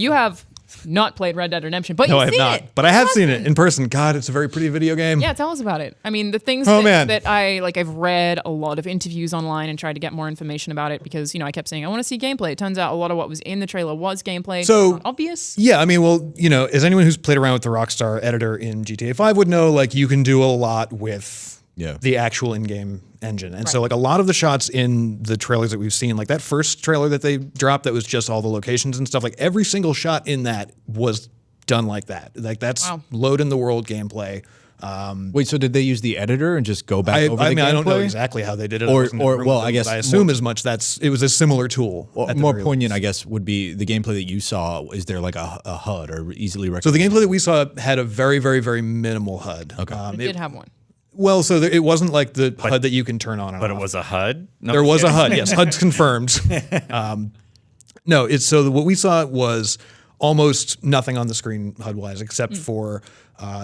You have not played Red Dead Redemption, but No, I you've have seen not. it. But I have seen it in person. God, it's a very pretty video game. Yeah, tell us about it. I mean, the things man. that I've read a lot of interviews online and tried to get more information about it because, I kept saying, I want to see gameplay. It turns out a lot of what was in the trailer was gameplay. So- Not obvious. Yeah, I mean, well, as anyone who's played around with the Rockstar editor in GTA 5 would know, like, you can do a lot with the actual in-game engine. And so, like, a lot of the shots in the trailers that we've seen, like that first trailer that they dropped that was just all the locations and stuff, like every single shot in that was done like that. Like, that's load in the world gameplay. Wait, so did they use the editor and just go back over the gameplay? I don't know exactly how they did it. I guess I assume as much. It was a similar tool. Well, more poignant, I guess, would be the gameplay that you saw. Is there like a HUD or easily recognized? So the gameplay that we saw had a very, very, very minimal HUD. Okay. It did have one. Well, so it wasn't like the HUD that you can turn on and But off. it was a HUD? No, There was a HUD, yes. HUD's confirmed. No, what we saw was almost nothing on the screen HUD-wise except for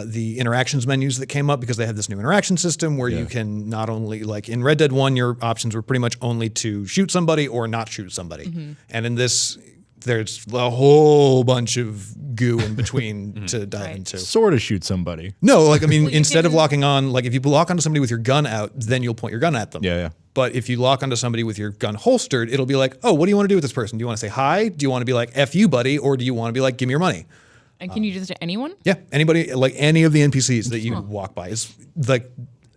the interactions menus that came up because they had this new interaction system where you can not only, like in Red Dead 1, your options were pretty much only to shoot somebody or not shoot somebody. And in this, there's a whole bunch of goo in between to dive into. Sort of shoot somebody. No, like, I mean, instead of locking on, like if you lock onto somebody with your gun out, then you'll point your gun at them. Yeah. But if you lock onto somebody with your gun holstered, it'll be like, oh, what do you want to do with this person? Do you want to say hi? Do you want to be like, F you, buddy? Or do you want to be like, give me your money? And can you do this to anyone? Yeah, anybody, like any of the NPCs that you walk by is like,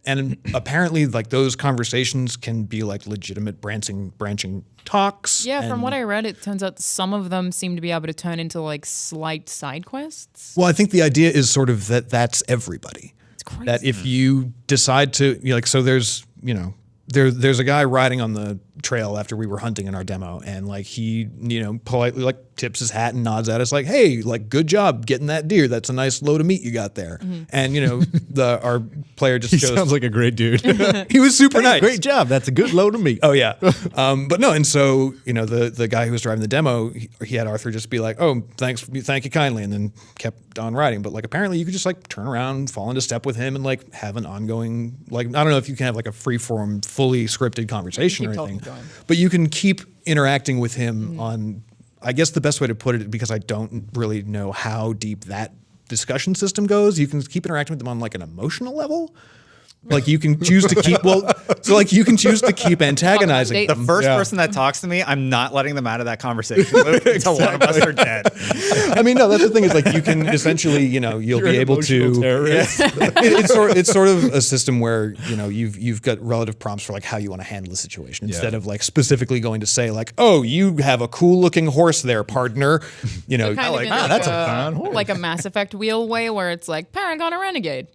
and apparently like those conversations can be like legitimate branching talks. Yeah, from what I read, it turns out some of them seem to be able to turn into like slight side quests. Well, I think the idea is sort of that's everybody. It's crazy. That if you decide to, so there's, there's a guy riding on the trail after we were hunting in our demo, and like he, politely like tips his hat and nods at us like, hey, like good job getting that deer. That's a nice load of meat you got there. And our player just goes, Sounds like a great dude. he was super nice. Great job. That's a good load of meat. Oh yeah. But no, and so, the guy who was driving the demo, he had Arthur just be like, oh, thank you kindly, and then kept on riding. But like apparently you could just like turn around, fall into step with him and like have an ongoing, like, I don't know if you can have like a free form, fully scripted conversation or anything, but you can keep interacting with him on, I guess the best way to put it, because I don't really know how deep that discussion system goes, you can keep interacting with them on like an emotional level. Like you can choose to keep, you can choose to keep antagonizing The them. first person that talks to me, I'm not letting them out of that conversation until one of us are dead. I mean, no, that's the thing is like you can essentially, you'll be able to. It's sort of a system where you've got relative prompts for like how you want to handle the situation instead of like specifically going to say like, oh, you have a cool looking horse there, partner. Kind of in that's a fine horse. like a Mass Effect wheel way where it's like Paragon or Renegade.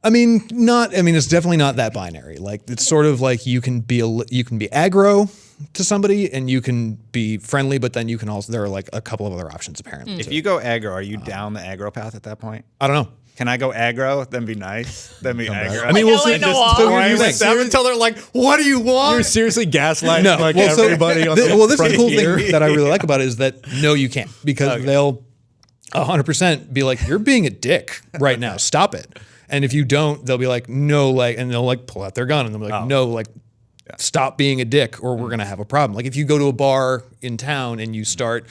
It's definitely not that binary. Like it's sort of like you can be aggro to somebody and you can be friendly, but then you can also, there are like a couple of other options apparently. If you go aggro, are you down the aggro path at that point? I don't know. Can I go aggro, then be nice, then be aggro? I mean, we'll see. Until they're like, what do you want? You're seriously gaslighting everybody on this is the cool thing that I really like about it is that no, you can't, because they'll 100% be like, you're being a dick right now. Stop it. And if you don't, they'll be like, no, like, and they'll like pull out their gun and they'll be like, no, like, stop being a dick or we're going to have a problem. Like if you go to a bar in town and you start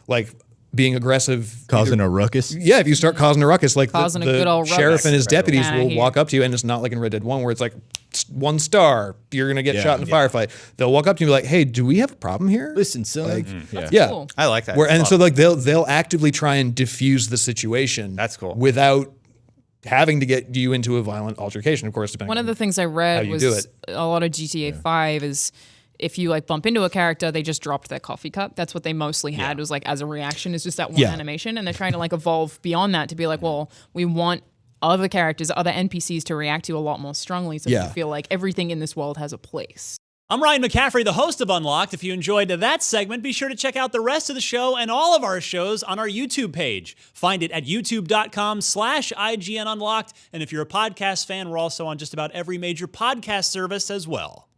like being aggressive. Causing a ruckus? Yeah, if you start causing a ruckus, like Causing a good the old sheriff ruckus. and his deputies Kinda will here. walk up to you, and it's not like in Red Dead 1 where it's like 1 star, you're going to get shot in a firefight. They'll walk up to you and be like, hey, do we have a problem here? Listen, son. Like, That's cool. I like that. And so like they'll actively try and diffuse the situation. That's cool. Without having to get you into a violent altercation, of course, depending One on of the things I how read you was do it. a lot of GTA 5 is if you like bump into a character, they just dropped their coffee cup. That's what they mostly had was like as a reaction is just that one animation. And they're trying to like evolve beyond that to be like, well, we want other characters, other NPCs to react to a lot more strongly. So you feel like everything in this world has a place. I'm Ryan McCaffrey, the host of Unlocked. If you enjoyed that segment, be sure to check out the rest of the show and all of our shows on our YouTube page. Find it at youtube.com/IGN Unlocked. And if you're a podcast fan, we're also on just about every major podcast service as well.